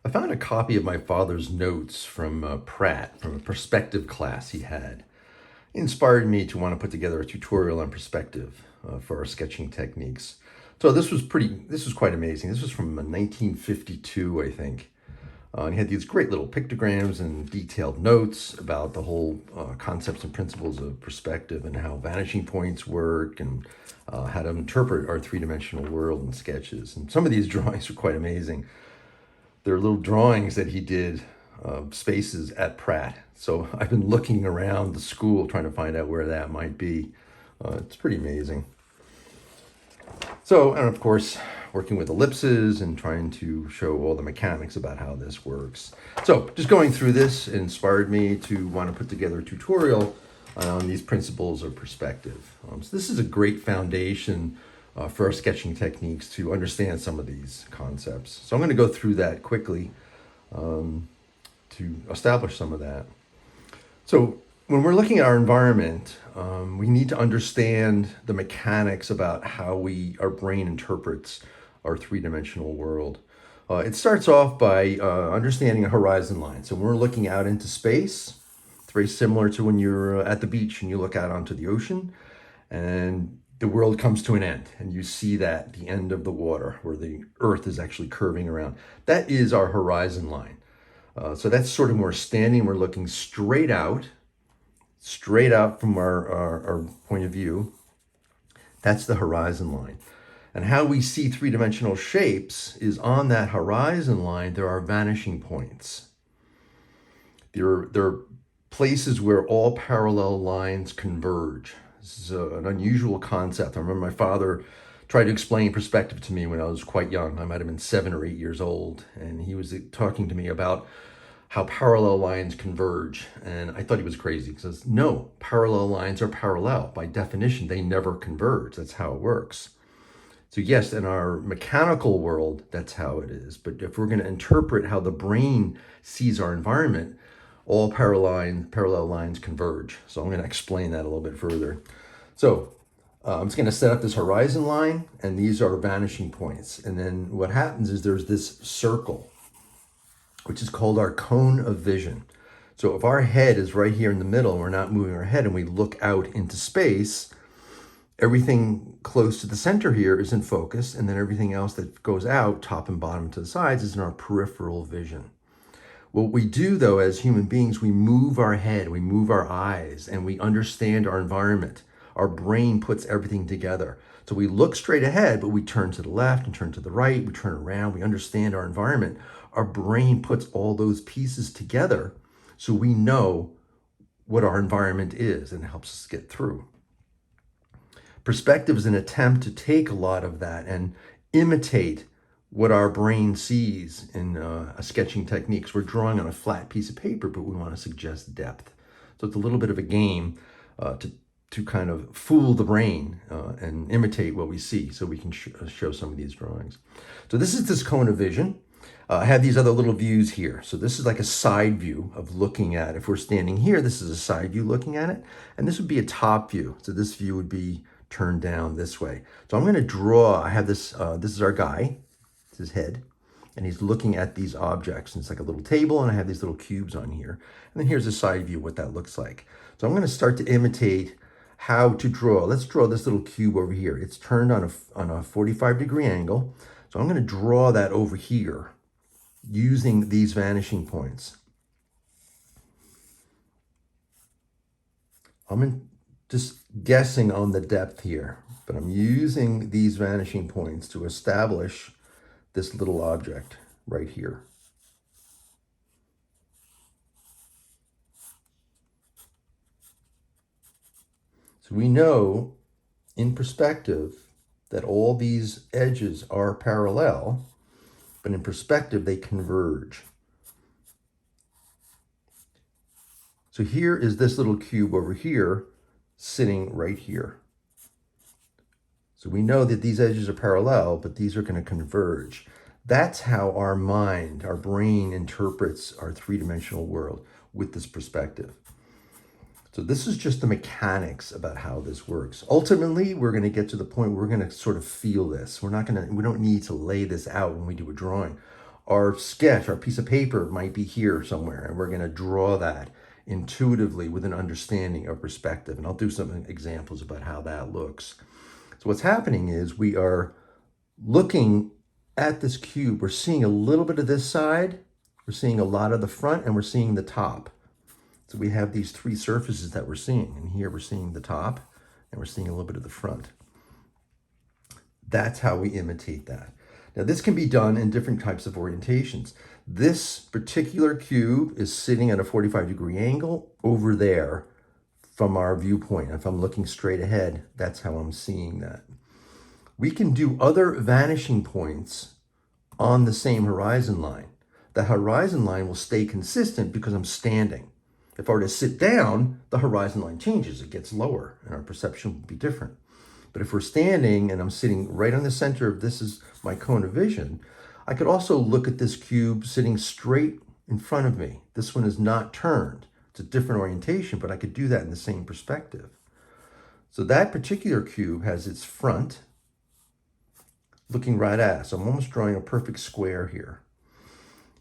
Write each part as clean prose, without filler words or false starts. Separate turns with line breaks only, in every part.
I found a copy of my father's notes from Pratt, from a perspective class he had. It inspired me to want to put together a tutorial on perspective for our sketching techniques. So this was quite amazing. This was from 1952, I think. And he had these great little pictograms and detailed notes about the whole concepts and principles of perspective and how vanishing points work and how to interpret our three-dimensional world in sketches. And some of these drawings are quite amazing. They're little drawings that he did of spaces at Pratt. So I've been looking around the school trying to find out where that might be. It's pretty amazing. So, and of course, working with ellipses and trying to show all the mechanics about how this works. So just going through this inspired me to want to put together a tutorial on these principles of perspective. So this is a great foundation for our sketching techniques to understand some of these concepts. So I'm going to go through that quickly to establish some of that. So when we're looking at our environment, we need to understand the mechanics about how our brain interprets our three-dimensional world. It starts off by understanding a horizon line. So when we're looking out into space, it's very similar to when you're at the beach and you look out onto the ocean and the world comes to an end and you see that the end of the water where the earth is actually curving around. That is our horizon line. So that's sort of where we're standing, we're looking straight out from our point of view. That's the horizon line. And how we see three-dimensional shapes is on that horizon line, there are vanishing points. There are places where all parallel lines converge. This is an unusual concept. I remember my father tried to explain perspective to me when I was quite young. I might have been 7 or 8 years old. And he was talking to me about how parallel lines converge. And I thought he was crazy because no, parallel lines are parallel. By definition, they never converge. That's how it works. So yes, in our mechanical world, that's how it is. But if we're going to interpret how the brain sees our environment, all parallel lines converge. So I'm going to explain that a little bit further. So I'm just going to set up this horizon line, and these are vanishing points. And then what happens is there's this circle, which is called our cone of vision. So if our head is right here in the middle, and we're not moving our head, and we look out into space, everything close to the center here is in focus, and then everything else that goes out, top and bottom to the sides, is in our peripheral vision. What we do, though, as human beings, we move our head, we move our eyes, and we understand our environment. Our brain puts everything together. So we look straight ahead, but we turn to the left and turn to the right, we turn around, we understand our environment. Our brain puts all those pieces together so we know what our environment is and helps us get through. Perspective is an attempt to take a lot of that and imitate what our brain sees in a sketching techniques. We're drawing on a flat piece of paper, but we want to suggest depth. So it's a little bit of a game to kind of fool the brain and imitate what we see so we can show some of these drawings. So this is this cone of vision. I have these other little views here. So this is like a side view of looking at, if we're standing here, this is a side view looking at it, and this would be a top view. So this view would be turned down this way. So I'm going to draw, I have this, this is our guy, it's his head, and he's looking at these objects. And it's like a little table, and I have these little cubes on here. And then here's a side view, what that looks like. So I'm going to start to imitate how to draw. Let's draw this little cube over here. It's turned on a 45-degree angle. So I'm going to draw that over here using these vanishing points. I'm just guessing on the depth here, but I'm using these vanishing points to establish this little object right here. So we know in perspective that all these edges are parallel, but in perspective they converge. So here is this little cube over here sitting right here. So we know that these edges are parallel, but these are going to converge. That's how our mind, our brain interprets our three-dimensional world with this perspective. So this is just the mechanics about how this works. Ultimately, we're going to get to the point where we're going to sort of feel this. We don't need to lay this out when we do a drawing. Our sketch, our piece of paper might be here somewhere, and we're going to draw that intuitively with an understanding of perspective. And I'll do some examples about how that looks. So what's happening is we are looking at this cube. We're seeing a little bit of this side, we're seeing a lot of the front, and we're seeing the top. So we have these three surfaces that we're seeing. And here we're seeing the top, and we're seeing a little bit of the front. That's how we imitate that. Now this can be done in different types of orientations. This particular cube is sitting at a 45-degree angle over there from our viewpoint. If I'm looking straight ahead, that's how I'm seeing that. We can do other vanishing points on the same horizon line. The horizon line will stay consistent because I'm standing. If I were to sit down, the horizon line changes. It gets lower and our perception will be different. But if we're standing and I'm sitting right on the center of this is my cone of vision, I could also look at this cube sitting straight in front of me. This one is not turned. It's a different orientation, but I could do that in the same perspective. So that particular cube has its front looking right at us. So I'm almost drawing a perfect square here.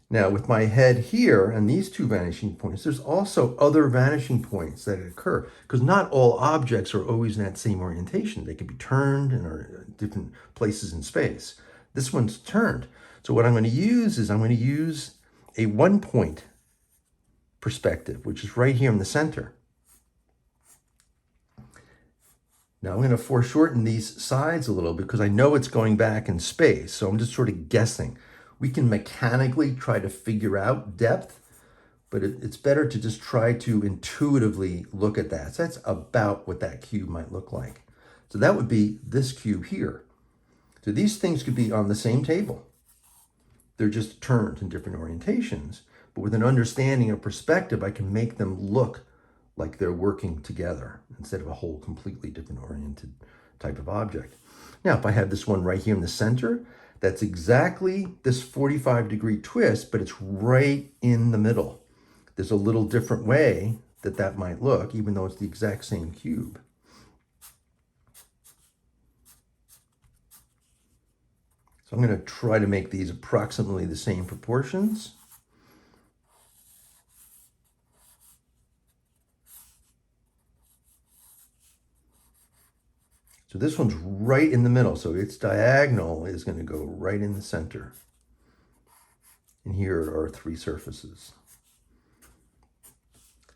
Now with my head here and these two vanishing points, there's also other vanishing points that occur because not all objects are always in that same orientation. They can be turned and are in different places in space. This one's turned. So what I'm going to use is I'm going to use a 1-point perspective, which is right here in the center. Now I'm going to foreshorten these sides a little because I know it's going back in space. So I'm just sort of guessing. We can mechanically try to figure out depth, but it's better to just try to intuitively look at that. So that's about what that cube might look like. So that would be this cube here. So these things could be on the same table. They're just turned in different orientations, but with an understanding of perspective, I can make them look like they're working together instead of a whole completely different oriented type of object. Now, if I have this one right here in the center, that's exactly this 45-degree twist, but it's right in the middle. There's a little different way that that might look, even though it's the exact same cube. So I'm going to try to make these approximately the same proportions. So this one's right in the middle, so its diagonal is going to go right in the center. And here are three surfaces.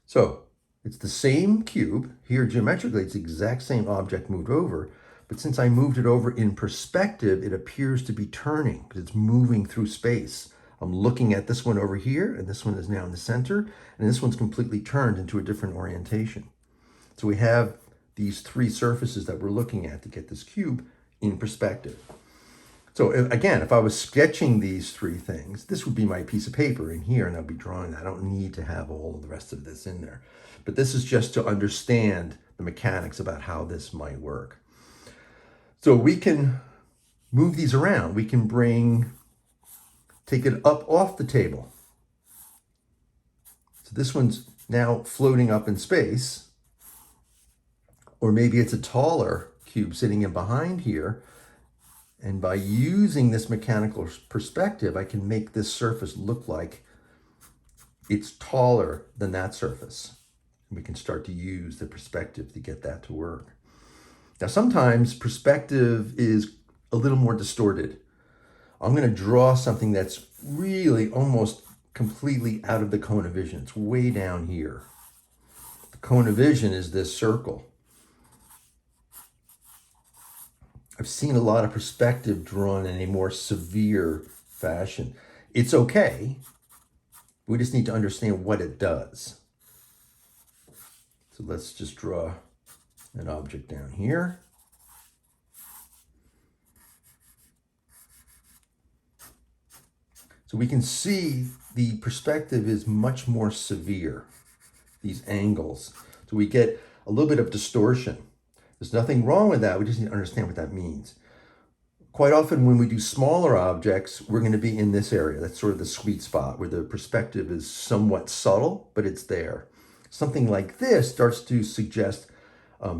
So it's the same cube. Here geometrically, it's the exact same object moved over, but since I moved it over in perspective, it appears to be turning because it's moving through space. I'm looking at this one over here, and this one is now in the center, and this one's completely turned into a different orientation. So we have these three surfaces that we're looking at to get this cube in perspective. So again, if I was sketching these three things, this would be my piece of paper in here and I'll be drawing that. I don't need to have all of the rest of this in there. But this is just to understand the mechanics about how this might work. So we can move these around. We can take it up off the table. So this one's now floating up in space. Or maybe it's a taller cube sitting in behind here. And by using this mechanical perspective, I can make this surface look like it's taller than that surface. And we can start to use the perspective to get that to work. Now, sometimes perspective is a little more distorted. I'm going to draw something that's really almost completely out of the cone of vision. It's way down here. The cone of vision is this circle. I've seen a lot of perspective drawn in a more severe fashion. It's okay. We just need to understand what it does. So let's just draw an object down here. So we can see the perspective is much more severe, these angles. So we get a little bit of distortion. There's nothing wrong with that. We just need to understand what that means. Quite often when we do smaller objects, we're going to be in this area. That's sort of the sweet spot where the perspective is somewhat subtle, but it's there. Something like this starts to suggest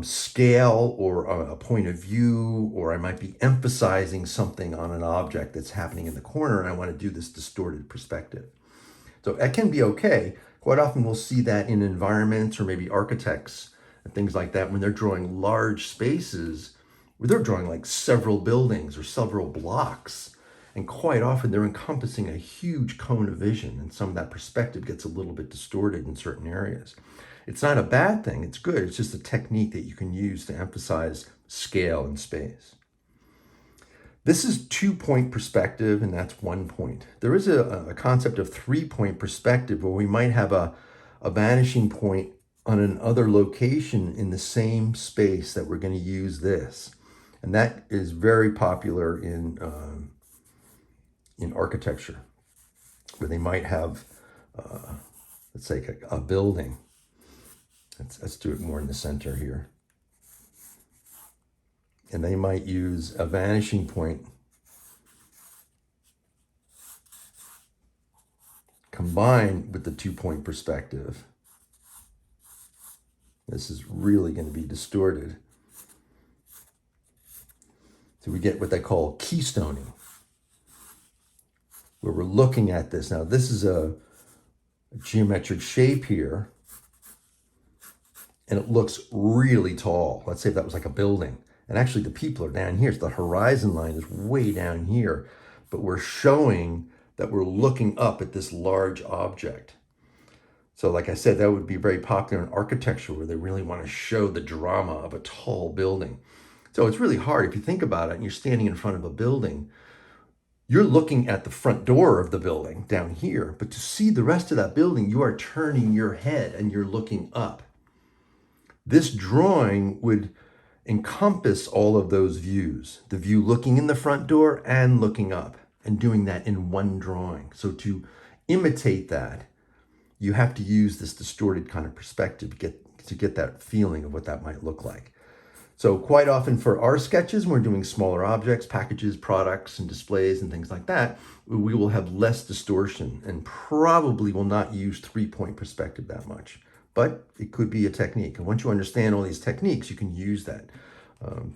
scale or a point of view, or I might be emphasizing something on an object that's happening in the corner, and I want to do this distorted perspective. So that can be okay. Quite often we'll see that in environments or maybe architects and things like that when they're drawing large spaces where they're drawing like several buildings or several blocks. And quite often they're encompassing a huge cone of vision, and some of that perspective gets a little bit distorted in certain areas. It's not a bad thing, it's good. It's just a technique that you can use to emphasize scale and space. This is 2-point perspective, and that's 1 point. There is a concept of 3-point perspective where we might have a vanishing point on another location in the same space that we're going to use this. And that is very popular in architecture, where they might have, let's say, a building. Let's do it more in the center here. And they might use a vanishing point combined with the 2-point perspective. This is really going to be distorted. So we get what they call keystoning, where we're looking at this. Now, this is a geometric shape here, and it looks really tall. Let's say if that was like a building. And actually the people are down here. So the horizon line is way down here, but we're showing that we're looking up at this large object. So like I said, that would be very popular in architecture, where they really want to show the drama of a tall building. So it's really hard if you think about it and you're standing in front of a building. You're looking at the front door of the building down here, but to see the rest of that building, you are turning your head and you're looking up. This drawing would encompass all of those views, the view looking in the front door and looking up, and doing that in one drawing. So to imitate that, you have to use this distorted kind of perspective to get that feeling of what that might look like. So quite often for our sketches, when we're doing smaller objects, packages, products, and displays and things like that, we will have less distortion and probably will not use 3-point perspective that much. But it could be a technique. And once you understand all these techniques, you can use that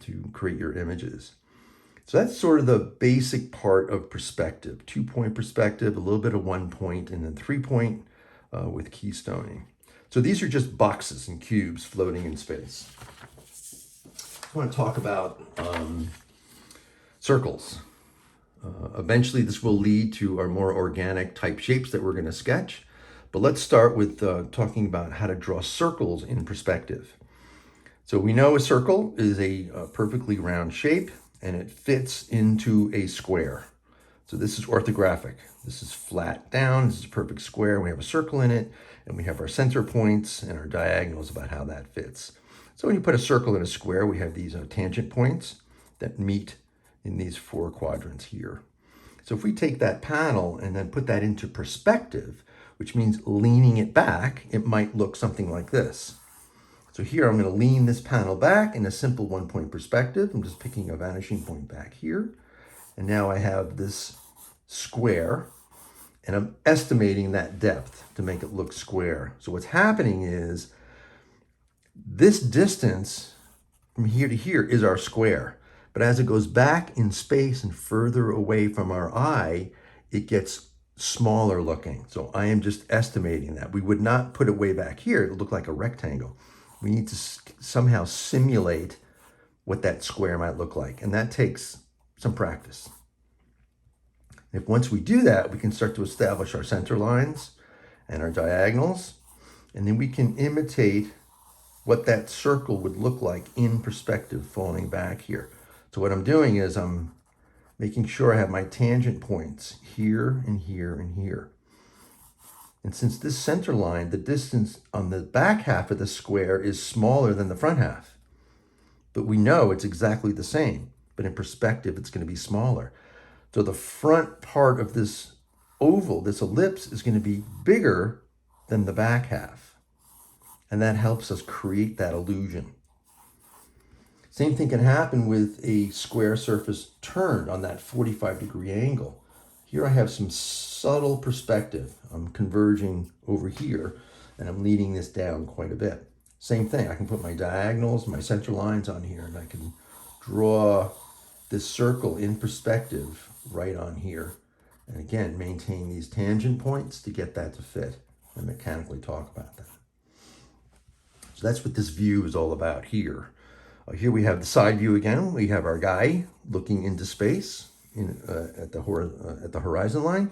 to create your images. So that's sort of the basic part of perspective. 2-point perspective, a little bit of 1 point, and then 3-point with keystoning. So these are just boxes and cubes floating in space. I want to talk about circles. Eventually this will lead to our more organic type shapes that we're going to sketch. But let's start with talking about how to draw circles in perspective. So we know a circle is a perfectly round shape, and it fits into a square. So this is orthographic. This is flat down. This is a perfect square. We have a circle in it, and we have our center points and our diagonals about how that fits. So when you put a circle in a square, we have these tangent points that meet in these 4 quadrants here. So if we take that panel and then put that into perspective, which means leaning it back, it might look something like this. So here I'm going to lean this panel back in a simple 1-point perspective. I'm just picking a vanishing point back here. And now I have this square, and I'm estimating that depth to make it look square. So what's happening is this distance from here to here is our square. But as it goes back in space and further away from our eye, it gets smaller looking. So I am just estimating that. We would not put it way back here. It would look like a rectangle. We need to somehow simulate what that square might look like. And that takes some practice. If once we do that, we can start to establish our center lines and our diagonals. And then we can imitate what that circle would look like in perspective falling back here. So what I'm doing is I'm making sure I have my tangent points here and here and here. And since this center line, the distance on the back half of the square is smaller than the front half, but we know it's exactly the same, but in perspective, it's going to be smaller. So the front part of this oval, this ellipse, is going to be bigger than the back half. And that helps us create that illusion. Same thing can happen with a square surface turned on that 45-degree angle. Here I have some subtle perspective. I'm converging over here, and I'm leading this down quite a bit. Same thing, I can put my diagonals, my center lines on here, and I can draw this circle in perspective right on here. And again, maintain these tangent points to get that to fit and mechanically talk about that. So that's what this view is all about here. Here we have the side view again. We have our guy looking into space at the horizon line.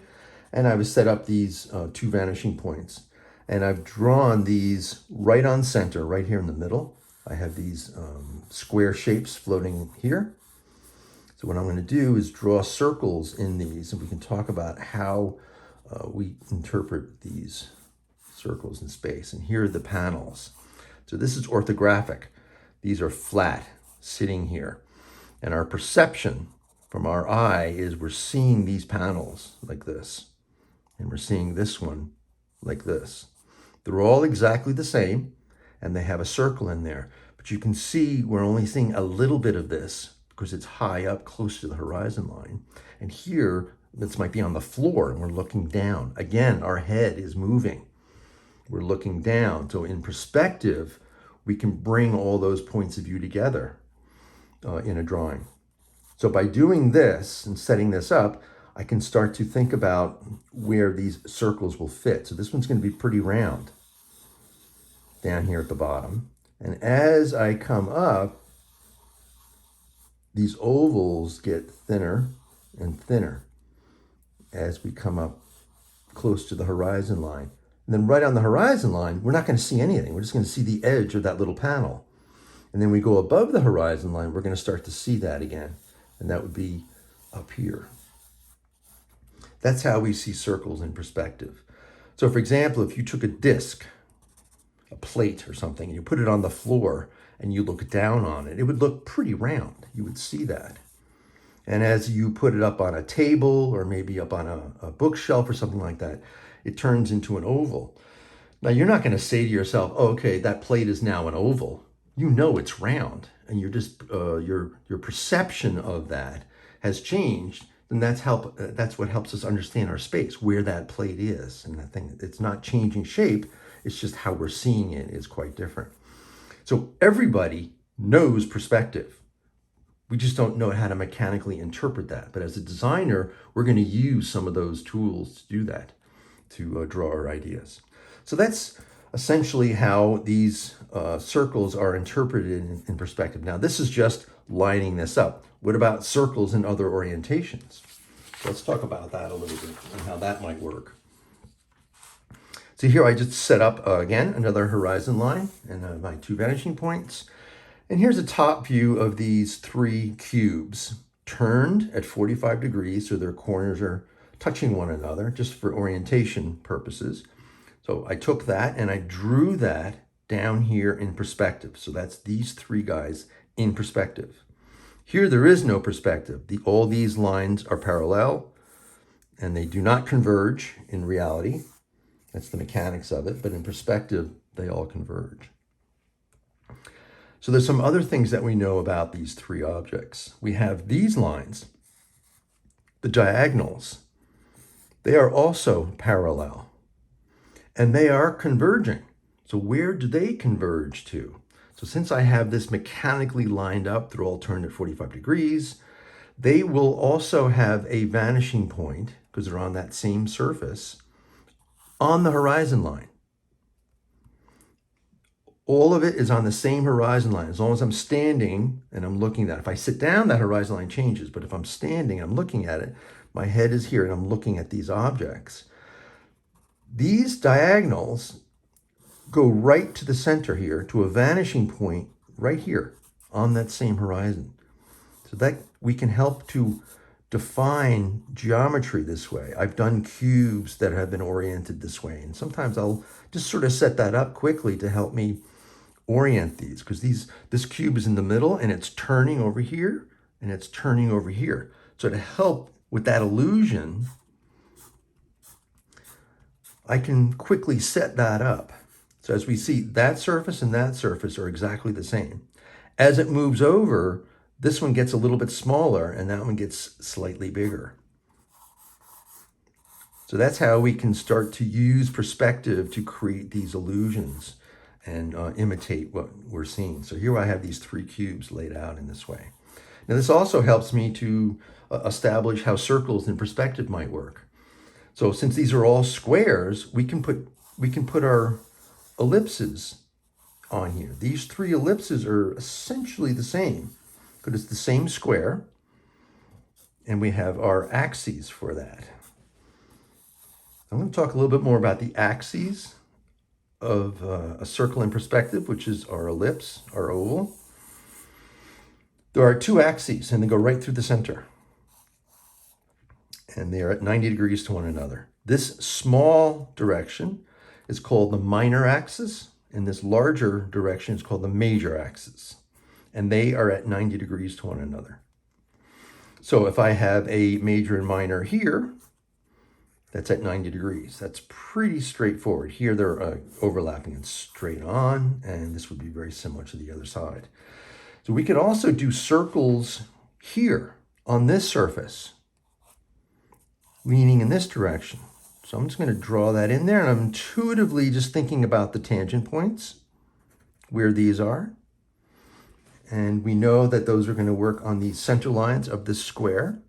And I've set up these two vanishing points. And I've drawn these right on center, right here in the middle. I have these square shapes floating here. So what I'm going to do is draw circles in these, and we can talk about how we interpret these circles in space. And here are the panels. So this is orthographic. These are flat, sitting here. And our perception from our eye is we're seeing these panels like this. And we're seeing this one like this. They're all exactly the same, and they have a circle in there. But you can see we're only seeing a little bit of this because it's high up close to the horizon line. And here, this might be on the floor, and we're looking down. Again, our head is moving. We're looking down. So in perspective, we can bring all those points of view together in a drawing. So by doing this and setting this up, I can start to think about where these circles will fit. So this one's going to be pretty round down here at the bottom. And as I come up, these ovals get thinner and thinner as we come up close to the horizon line. And then right on the horizon line, we're not going to see anything. We're just going to see the edge of that little panel. And then we go above the horizon line, we're going to start to see that again. And that would be up here. That's how we see circles in perspective. So for example, if you took a disc, a plate or something, and you put it on the floor and you look down on it, it would look pretty round. You would see that. And as you put it up on a table or maybe up on a bookshelf or something like that, it turns into an oval. Now you're not going to say to yourself, oh, okay, that plate is now an oval. You know it's round, and you're just your perception of that has changed. And that's what helps us understand our space, where that plate is. And that thing, it's not changing shape, it's just how we're seeing it is quite different. So everybody knows perspective. We just don't know how to mechanically interpret that. But as a designer, we're going to use some of those tools to do that, to draw our ideas. So that's essentially how these circles are interpreted in perspective. Now, this is just lining this up. What about circles in other orientations? Let's talk about that a little bit and how that might work. So here I just set up, again, another horizon line and my two vanishing points. And here's a top view of these three cubes turned at 45 degrees, so their corners are touching one another just for orientation purposes. So I took that and I drew that down here in perspective. So that's these three guys in perspective. Here there is no perspective. All these lines are parallel and they do not converge in reality. That's the mechanics of it, but in perspective, they all converge. So there's some other things that we know about these three objects. We have these lines, the diagonals. They are also parallel and they are converging. So where do they converge to? So since I have this mechanically lined up, they're all turned at 45 degrees, they will also have a vanishing point because they're on that same surface on the horizon line. All of it is on the same horizon line. As long as I'm standing and I'm looking at that. If I sit down, that horizon line changes. But if I'm standing, I'm looking at it, my head is here and I'm looking at these objects. These diagonals go right to the center here to a vanishing point right here on that same horizon. So that we can help to define geometry this way. I've done cubes that have been oriented this way. And sometimes I'll just sort of set that up quickly to help me orient these, because this cube is in the middle and it's turning over here and it's turning over here. So to help with that illusion, I can quickly set that up. So as we see, that surface and that surface are exactly the same. As it moves over, this one gets a little bit smaller and that one gets slightly bigger. So that's how we can start to use perspective to create these illusions and imitate what we're seeing. So here I have these three cubes laid out in this way. Now this also helps me to establish how circles in perspective might work. So since these are all squares, we can put our ellipses on here. These three ellipses are essentially the same because it's the same square, and we have our axes for that. I'm going to talk a little bit more about the axes of a circle in perspective, which is our ellipse, our oval. There are two axes, and they go right through the center. And they are at 90 degrees to one another. This small direction is called the minor axis, and this larger direction is called the major axis. And they are at 90 degrees to one another. So if I have a major and minor here, that's at 90 degrees. That's pretty straightforward. Here they're overlapping and straight on, and this would be very similar to the other side. So we could also do circles here on this surface, leaning in this direction. So I'm just going to draw that in there, and I'm intuitively just thinking about the tangent points where these are. And we know that those are going to work on the center lines of the square.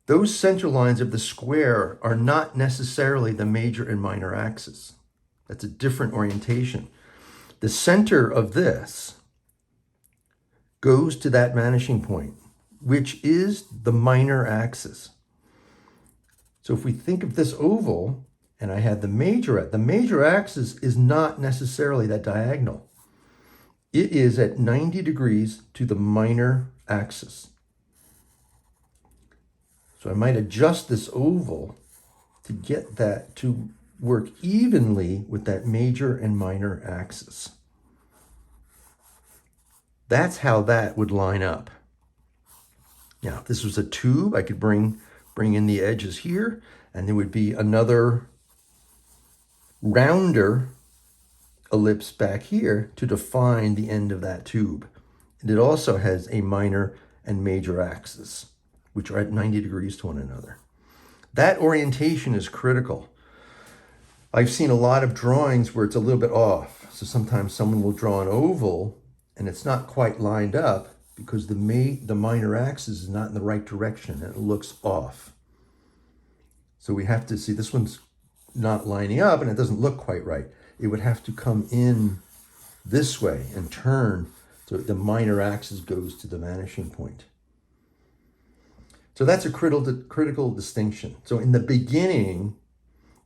Those center lines of the square are not necessarily the major and minor axis. That's a different orientation. The center of this goes to that vanishing point, which is the minor axis. So if we think of this oval, and I had the major axis is not necessarily that diagonal. It is at 90 degrees to the minor axis. So I might adjust this oval to get that to work evenly with that major and minor axis. That's how that would line up. Now, if this was a tube, I could bring in the edges here, and there would be another rounder ellipse back here to define the end of that tube. And it also has a minor and major axis, which are at 90 degrees to one another. That orientation is critical. I've seen a lot of drawings where it's a little bit off. So sometimes someone will draw an oval and it's not quite lined up because the minor axis is not in the right direction and it looks off. So we have to see this one's not lining up and it doesn't look quite right. It would have to come in this way and turn so the minor axis goes to the vanishing point. So that's a critical distinction. So in the beginning,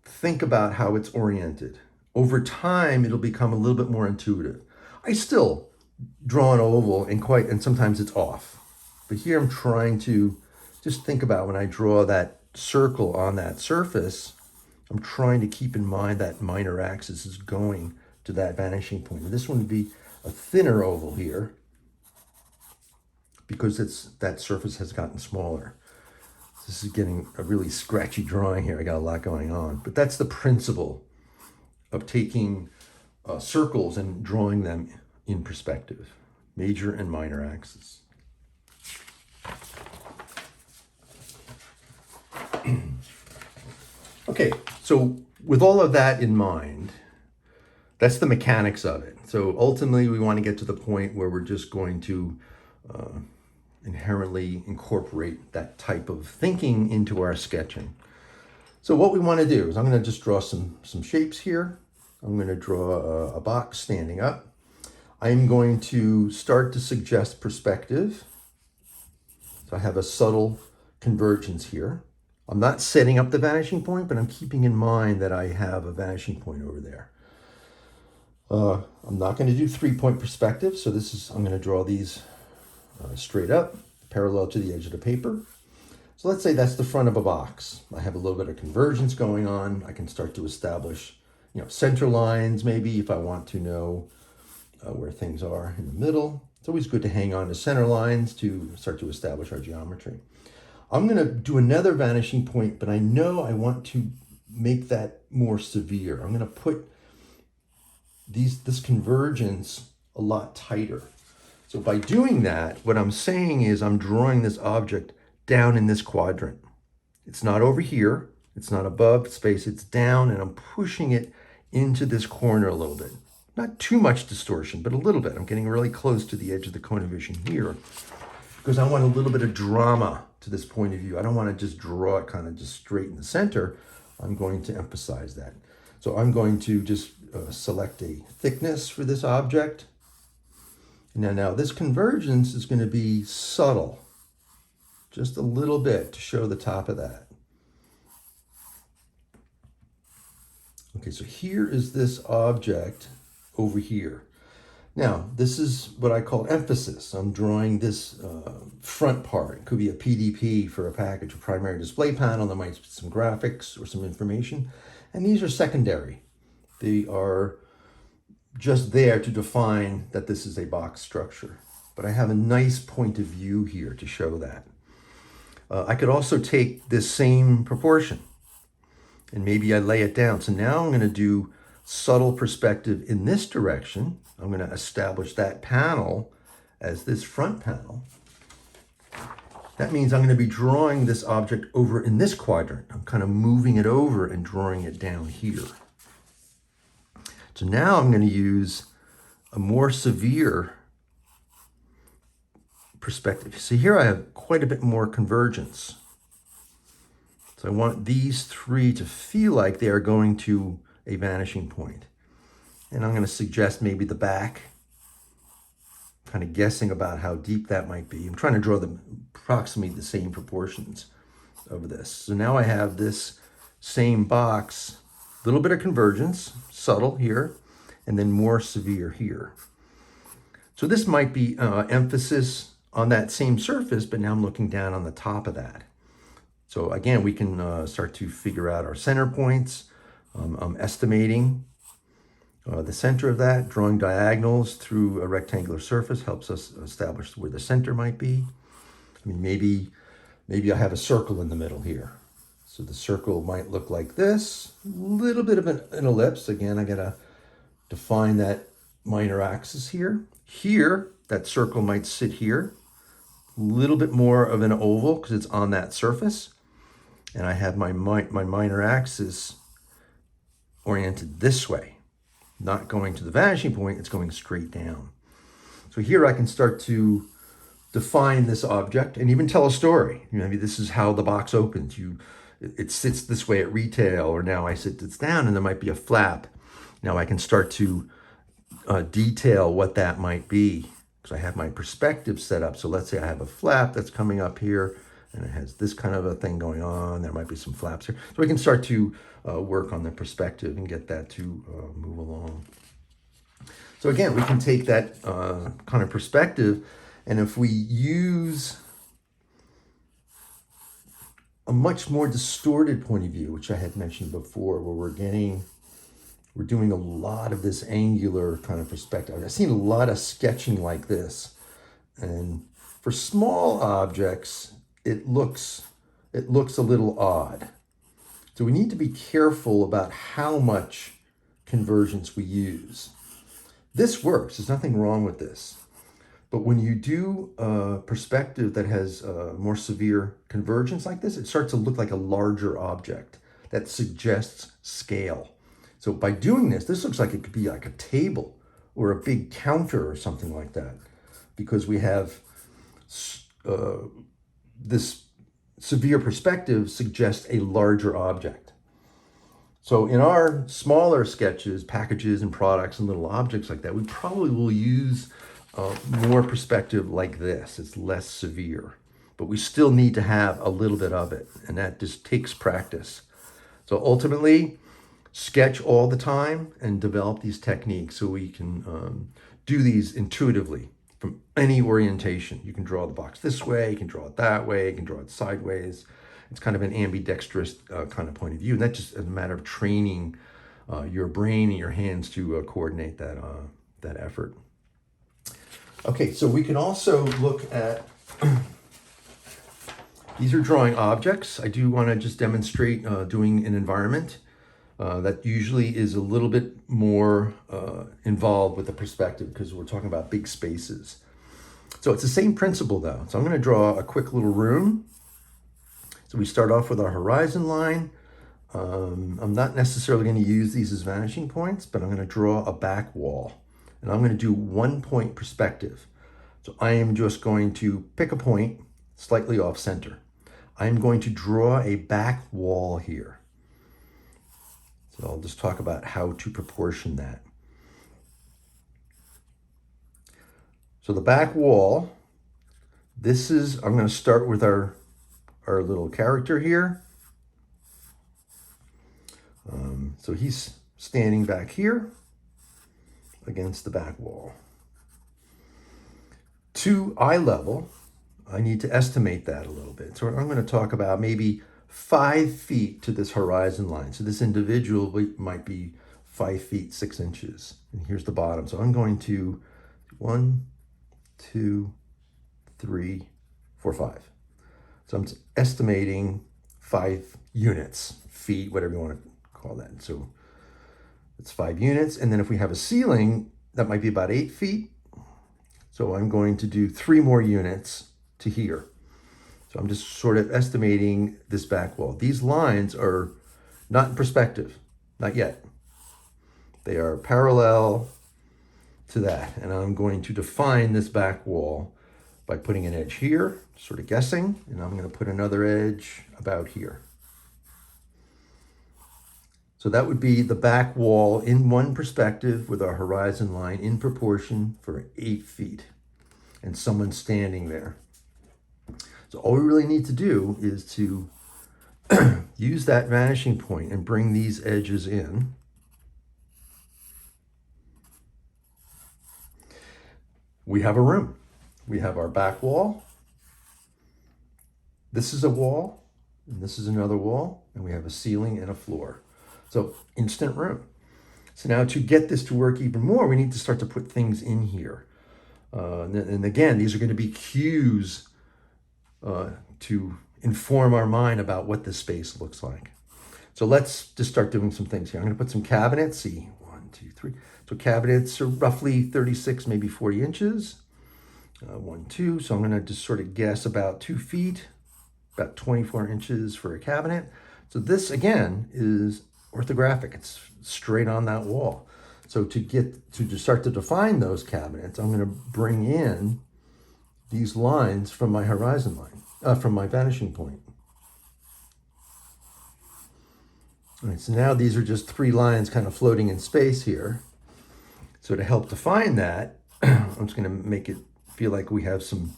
think about how it's oriented. Over time, it'll become a little bit more intuitive. I still draw an oval and sometimes it's off. But here I'm trying to just think about when I draw that circle on that surface, I'm trying to keep in mind that minor axis is going to that vanishing point. And this one would be a thinner oval here because that surface has gotten smaller. This is getting a really scratchy drawing here. I got a lot going on, but that's the principle of taking circles and drawing them in perspective, major and minor axis. Okay, so with all of that in mind, that's the mechanics of it. So ultimately, we want to get to the point where we're just going to inherently incorporate that type of thinking into our sketching. So what we want to do is I'm going to just draw some shapes here. I'm going to draw a box standing up. I'm going to start to suggest perspective. So I have a subtle convergence here. I'm not setting up the vanishing point, but I'm keeping in mind that I have a vanishing point over there. I'm not going to do 3-point perspective. So I'm going to draw these straight up, parallel to the edge of the paper. So let's say that's the front of a box. I have a little bit of convergence going on. I can start to establish, center lines maybe if I want to know where things are in the middle. It's always good to hang on to center lines to start to establish our geometry. I'm going to do another vanishing point, but I know I want to make that more severe. I'm going to put this convergence a lot tighter. So by doing that, what I'm saying is I'm drawing this object down in this quadrant. It's not over here. It's not above space. It's down, and I'm pushing it into this corner a little bit. Not too much distortion, but a little bit. I'm getting really close to the edge of the cone of vision here because I want a little bit of drama to this point of view. I don't want to just draw it kind of just straight in the center. I'm going to emphasize that. So I'm going to just select a thickness for this object. Now this convergence is going to be subtle, just a little bit to show the top of that. Okay, so here is this object over here. Now, this is what I call emphasis. I'm drawing this front part. It could be a PDP for a package, a primary display panel. There might be some graphics or some information. And these are secondary. They are just there to define that this is a box structure. But I have a nice point of view here to show that. I could also take this same proportion and maybe I lay it down. So now I'm going to do subtle perspective in this direction. I'm going to establish that panel as this front panel. That means I'm going to be drawing this object over in this quadrant. I'm kind of moving it over and drawing it down here. So now I'm going to use a more severe perspective. See, here I have quite a bit more convergence. So I want these three to feel like they are going to a vanishing point. And I'm going to suggest maybe the back, kind of guessing about how deep that might be. I'm trying to draw them approximately the same proportions of this. So now I have this same box, a little bit of convergence, subtle here, and then more severe here. So this might be emphasis on that same surface, but now I'm looking down on the top of that. So again, we can start to figure out our center points. I'm estimating the center of that. Drawing diagonals through a rectangular surface helps us establish where the center might be. I mean, maybe I have a circle in the middle here. So the circle might look like this, a little bit of an ellipse. Again, I gotta define that minor axis here. Here, that circle might sit here, a little bit more of an oval because it's on that surface. And I have my minor axis oriented this way, not going to the vanishing point, it's going straight down. So here I can start to define this object and even tell a story. Maybe this is how the box opens. It sits this way at retail, or now I sit this down and there might be a flap. Now I can start to detail what that might be because I have my perspective set up. So let's say I have a flap that's coming up here and it has this kind of a thing going on. There might be some flaps here. So we can start to work on the perspective and get that to move along. So again, we can take that kind of perspective, and if we use a much more distorted point of view, which I had mentioned before, where we're doing a lot of this angular kind of perspective. I've seen a lot of sketching like this, and for small objects, it looks a little odd. So we need to be careful about how much convergence we use. This works, there's nothing wrong with this. But when you do a perspective that has more severe convergence like this, it starts to look like a larger object that suggests scale. So by doing this looks like it could be like a table or a big counter or something like that, because we have this severe perspective suggests a larger object. So in our smaller sketches, packages and products and little objects like that, we probably will use more perspective like this. It's less severe, but we still need to have a little bit of it, and that just takes practice. So ultimately, sketch all the time and develop these techniques so we can do these intuitively from any orientation. You can draw the box this way, you can draw it that way, you can draw it sideways. It's kind of an ambidextrous kind of point of view, and that's just a matter of training your brain and your hands to coordinate that effort. Okay, so we can also look at, these are drawing objects. I do want to just demonstrate doing an environment that usually is a little bit more involved with the perspective because we're talking about big spaces. So it's the same principle though. So I'm going to draw a quick little room. So we start off with our horizon line. I'm not necessarily going to use these as vanishing points, but I'm going to draw a back wall. And I'm going to do 1-point perspective. So I am just going to pick a point slightly off center. I'm going to draw a back wall here. So I'll just talk about how to proportion that. So the back wall, I'm going to start with our little character here. So he's standing back here against the back wall. To eye level, I need to estimate that a little bit. So I'm going to talk about maybe 5 feet to this horizon line. So this individual might be 5 feet 6 inches. And here's the bottom. So I'm going to 1, 2, 3, 4, 5. So I'm estimating 5 units, feet, whatever you want to call that. So it's 5 units. And then if we have a ceiling, that might be about 8 feet. So I'm going to do 3 more units to here. So I'm just sort of estimating this back wall. These lines are not in perspective, not yet. They are parallel to that. And I'm going to define this back wall by putting an edge here, sort of guessing, and I'm going to put another edge about here. So that would be the back wall in one perspective with our horizon line in proportion for 8 feet and someone standing there. So all we really need to do is to use that vanishing point and bring these edges in. We have a room. We have our back wall. This is a wall, and this is another wall, and we have a ceiling and a floor. So instant room. So now to get this to work even more, we need to start to put things in here. And again, these are going to be cues to inform our mind about what this space looks like. So let's just start doing some things here. I'm going to put some cabinets. See, 1, 2, 3. So cabinets are roughly 36, maybe 40 inches. 1, 2. So I'm going to just sort of guess about 2 feet, about 24 inches for a cabinet. So this again is orthographic. It's straight on that wall. So to start to define those cabinets, I'm going to bring in these lines from my horizon line, from my vanishing point. All right, so now these are just 3 lines kind of floating in space here. So to help define that, I'm just going to make it feel like we have some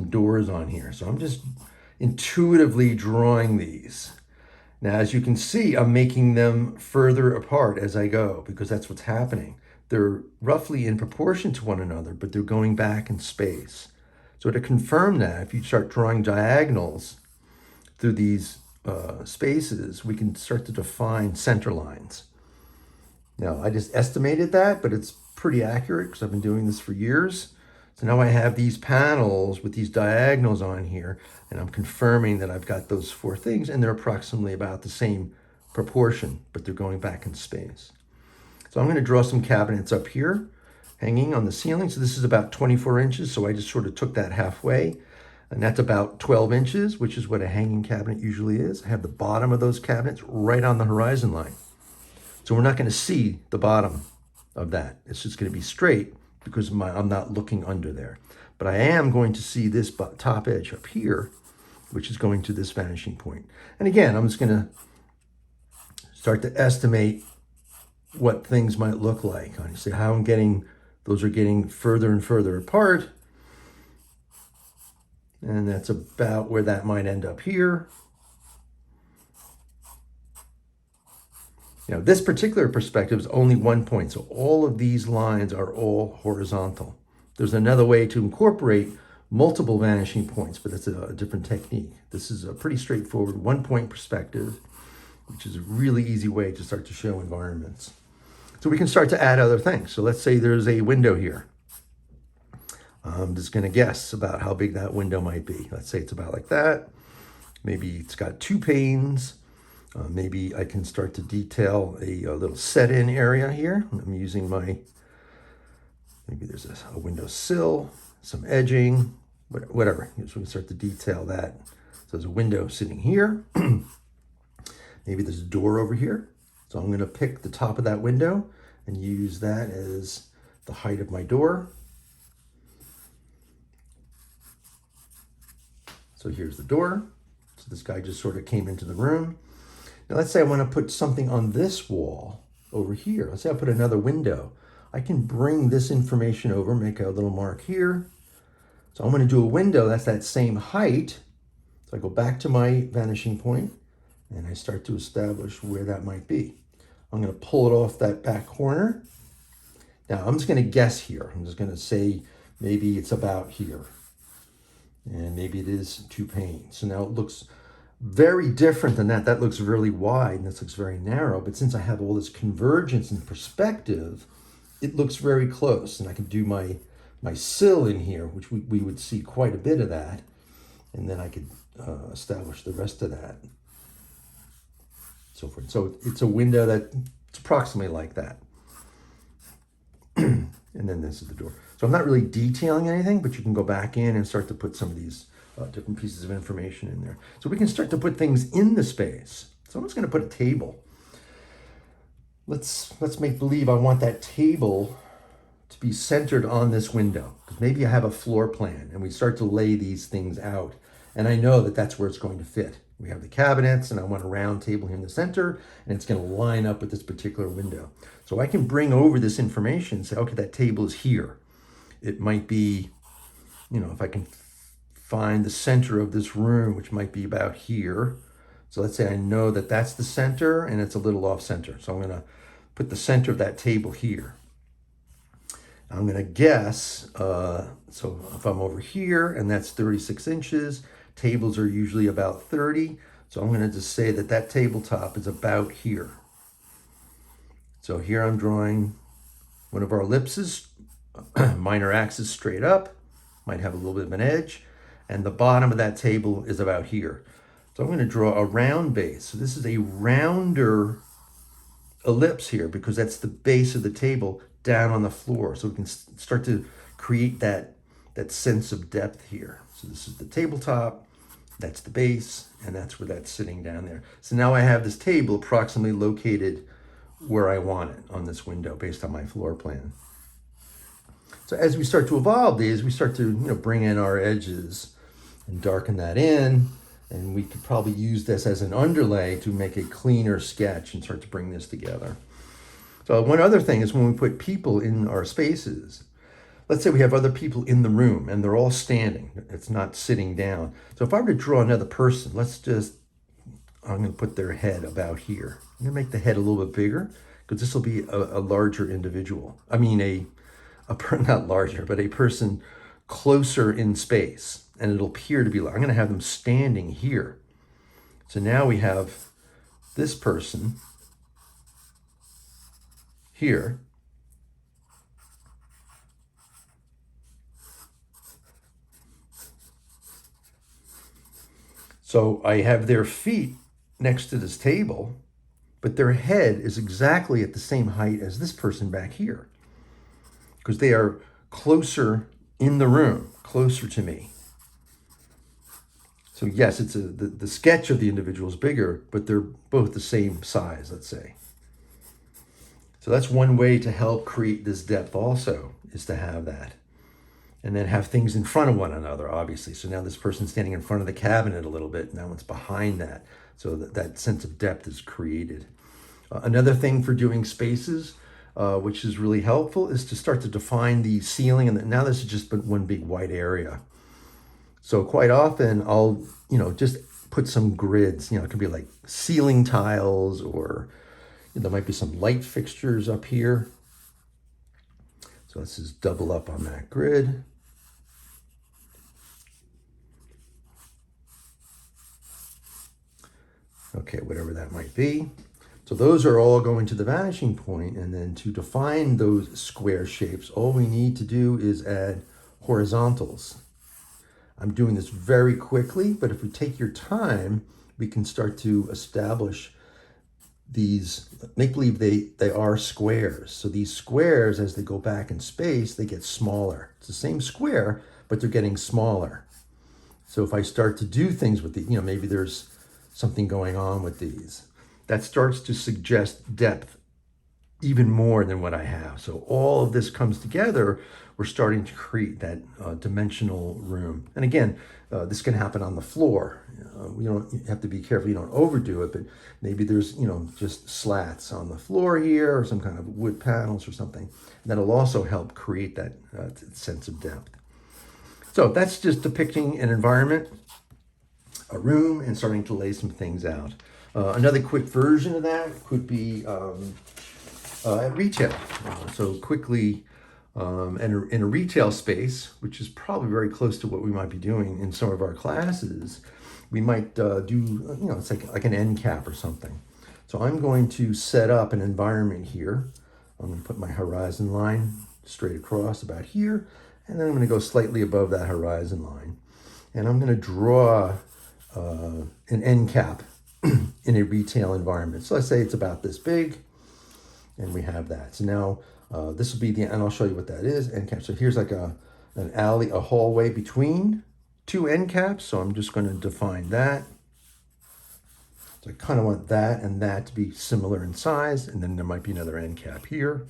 doors on here. So I'm just intuitively drawing these. Now, as you can see, I'm making them further apart as I go because that's what's happening. They're roughly in proportion to one another, but they're going back in space. So to confirm that, if you start drawing diagonals through these spaces, we can start to define center lines. Now, I just estimated that, but it's pretty accurate because I've been doing this for years. So now I have these panels with these diagonals on here, and I'm confirming that I've got those 4 things, and they're approximately about the same proportion, but they're going back in space. So I'm going to draw some cabinets up here, hanging on the ceiling. So this is about 24 inches, so I just sort of took that halfway, and that's about 12 inches, which is what a hanging cabinet usually is. I have the bottom of those cabinets right on the horizon line. So we're not going to see the bottom of that. It's just going to be straight because I'm not looking under there. But I am going to see this top edge up here, which is going to this vanishing point. And again, I'm just going to start to estimate what things might look like. You see how those are getting further and further apart. And that's about where that might end up here. Now, this particular perspective is only 1 point, so all of these lines are all horizontal. There's another way to incorporate multiple vanishing points, but that's a different technique. This is a pretty straightforward 1 point perspective, which is a really easy way to start to show environments. So we can start to add other things. So let's say there's a window here. I'm just going to guess about how big that window might be. Let's say it's about like that. Maybe it's got 2 panes. Maybe I can start to detail a little set-in area here. I'm using maybe there's a window sill, some edging, whatever. So we can start to detail that. So there's a window sitting here. Maybe there's a door over here. So I'm going to pick the top of that window and use that as the height of my door. So here's the door. So this guy just sort of came into the room. Now let's say I want to put something on this wall over here. Let's say I put another window. I can bring this information over, make a little mark here. So I'm going to do a window that's that same height. So I go back to my vanishing point and I start to establish where that might be. I'm going to pull it off that back corner. Now I'm just going to guess here. I'm just going to say maybe it's about here. And maybe it is 2 panes. So now it looks very different than that. That looks really wide and this looks very narrow. But since I have all this convergence and perspective, it looks very close. And I can do my sill in here, which we would see quite a bit of that. And then I could establish the rest of that. So forth. So it's a window that's approximately like that. And then this is the door. So I'm not really detailing anything, but you can go back in and start to put some of these different pieces of information in there. So we can start to put things in the space. So I'm just going to put a table. Let's make believe I want that table to be centered on this window. Because maybe I have a floor plan and we start to lay these things out. And I know that that's where it's going to fit. We have the cabinets and I want a round table here in the center and it's going to line up with this particular window. So I can bring over this information and say, okay, that table is here. It might be, if I can find the center of this room, which might be about here. So let's say I know that that's the center and it's a little off center. So I'm going to put the center of that table here. I'm going to guess, so if I'm over here and that's 36 inches, tables are usually about 30. So I'm going to just say that that tabletop is about here. So here I'm drawing one of our ellipses, minor axis straight up, might have a little bit of an edge, and the bottom of that table is about here. So I'm going to draw a round base. So this is a rounder ellipse here because that's the base of the table down on the floor. So we can start to create that sense of depth here. So this is the tabletop, that's the base, and that's where that's sitting down there. So now I have this table approximately located where I want it on this window based on my floor plan. So as we start to evolve these, we start to bring in our edges and darken that in. And we could probably use this as an underlay to make a cleaner sketch and start to bring this together. So one other thing is when we put people in our spaces, let's say we have other people in the room and they're all standing. It's not sitting down. So if I were to draw another person, I'm going to put their head about here. I'm going to make the head a little bit bigger because this will be a larger individual. I mean, not larger, but a person closer in space. And it'll appear to be, I'm going to have them standing here. So now we have this person here. So I have their feet next to this table, but their head is exactly at the same height as this person back here because they are closer in the room, closer to me. So yes, it's the sketch of the individual is bigger, but they're both the same size, let's say. So that's one way to help create this depth also, is to have that. And then have things in front of one another, obviously. So now this person's standing in front of the cabinet a little bit, now it's behind that. So that sense of depth is created. Another thing for doing spaces, which is really helpful, is to start to define the ceiling. And now this is just one big white area. So quite often I'll, just put some grids, it could be like ceiling tiles or there might be some light fixtures up here. So let's just double up on that grid. Okay, whatever that might be. So those are all going to the vanishing point, and then to define those square shapes, all we need to do is add horizontals. I'm doing this very quickly, but if we take your time, we can start to establish these, make believe they are squares. So these squares, as they go back in space, they get smaller. It's the same square, but they're getting smaller. So if I start to do things with the, maybe there's something going on with these. that starts to suggest depth even more than what I have. So all of this comes together. We're starting to create that dimensional room. And again, this can happen on the floor. You have to be careful you don't overdo it, but maybe there's, just slats on the floor here or some kind of wood panels or something. And that'll also help create that sense of depth. So that's just depicting an environment, a room, and starting to lay some things out. Another quick version of that could be at retail. So quickly, in a retail space, which is probably very close to what we might be doing in some of our classes, we might do, it's like an end cap or something. So I'm going to set up an environment here. I'm going to put my horizon line straight across about here, and then I'm going to go slightly above that horizon line. And I'm going to draw an end cap in a retail environment. So let's say it's about this big, and we have that. So now this will be the, and I'll show you what that is, end cap. So here's like an alley, a hallway between two end caps. So I'm just going to define that. So I kind of want that and that to be similar in size, and then there might be another end cap here.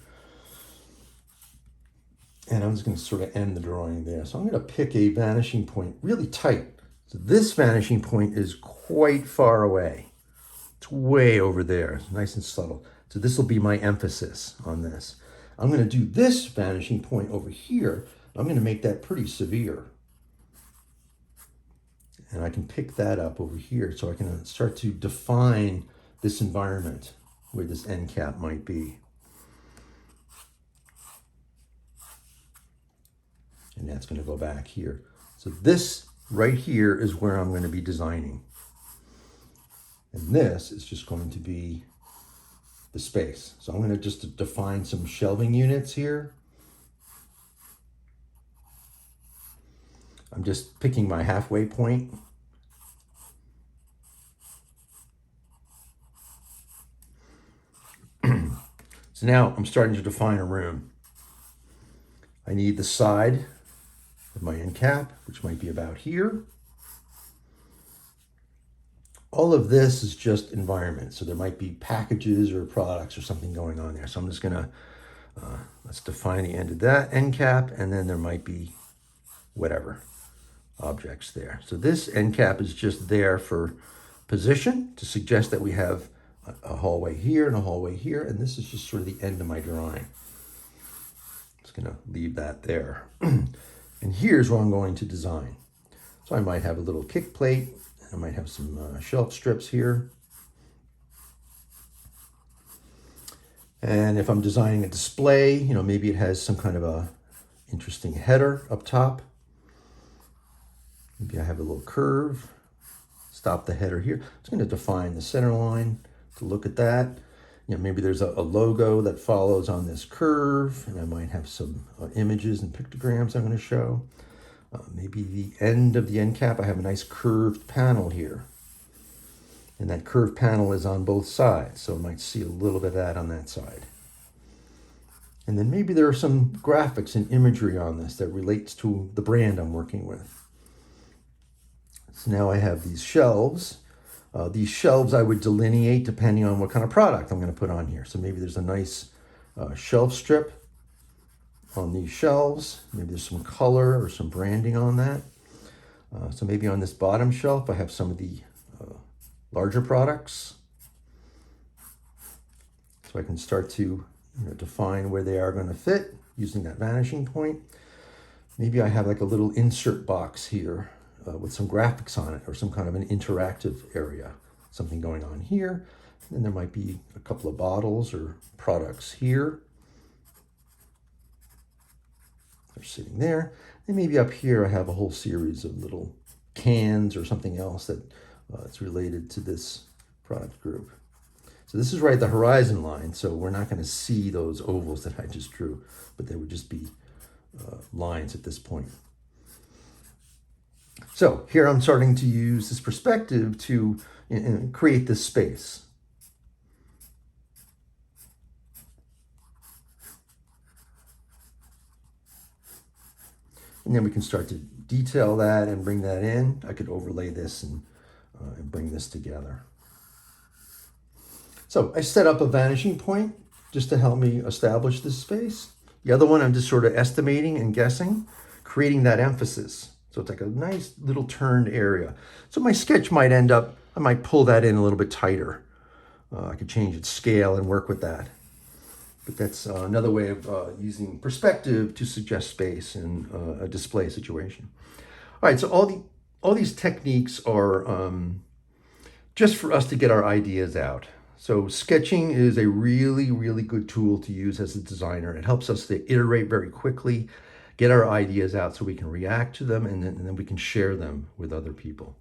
And I'm just going to sort of end the drawing there. So I'm going to pick a vanishing point really tight. So this vanishing point is quite far away. It's way over there. It's nice and subtle. So this will be my emphasis on this. I'm going to do this vanishing point over here. I'm going to make that pretty severe. And I can pick that up over here so I can start to define this environment where this end cap might be. And that's going to go back here. So this right here is where I'm going to be designing. And this is just going to be the space. So I'm going to just define some shelving units here. I'm just picking my halfway point. So now I'm starting to define a room. I need the side of my end cap, which might be about here. All of this is just environment. So there might be packages or products or something going on there. So I'm just gonna, let's define the end of that end cap, and then there might be whatever objects there. So this end cap is just there for position to suggest that we have a hallway here and a hallway here. And this is just sort of the end of my drawing. Just gonna leave that there. And here's where I'm going to design. So I might have a little kick plate. I might have some shelf strips here. And if I'm designing a display, maybe it has some kind of a interesting header up top. Maybe I have a little curve. Stop the header here. It's going to define the center line to look at that. Maybe there's a logo that follows on this curve, and I might have some images and pictograms I'm going to show. Maybe the end of the end cap, I have a nice curved panel here. And that curved panel is on both sides, so I might see a little bit of that on that side. And then maybe there are some graphics and imagery on this that relates to the brand I'm working with. So now I have these shelves. These shelves I would delineate depending on what kind of product I'm going to put on here. So maybe there's a nice shelf strip on these shelves. Maybe there's some color or some branding on that. So maybe on this bottom shelf, I have some of the larger products. So I can start to define where they are going to fit using that vanishing point. Maybe I have like a little insert box here with some graphics on it or some kind of an interactive area, something going on here. And then there might be a couple of bottles or products here. They're sitting there. And maybe up here I have a whole series of little cans or something else that it's related to this product group. So this is right at the horizon line, so we're not going to see those ovals that I just drew, but they would just be lines at this point. So here I'm starting to use this perspective to create this space. And then we can start to detail that and bring that in. I could overlay this and bring this together. So I set up a vanishing point just to help me establish this space. The other one, I'm just sort of estimating and guessing, creating that emphasis. So it's like a nice little turned area. So my sketch might end up, I might pull that in a little bit tighter. I could change its scale and work with that. But that's another way of using perspective to suggest space in a display situation. All right, so all these techniques are just for us to get our ideas out. So sketching is a really, really good tool to use as a designer. It helps us to iterate very quickly, get our ideas out so we can react to them, and then we can share them with other people.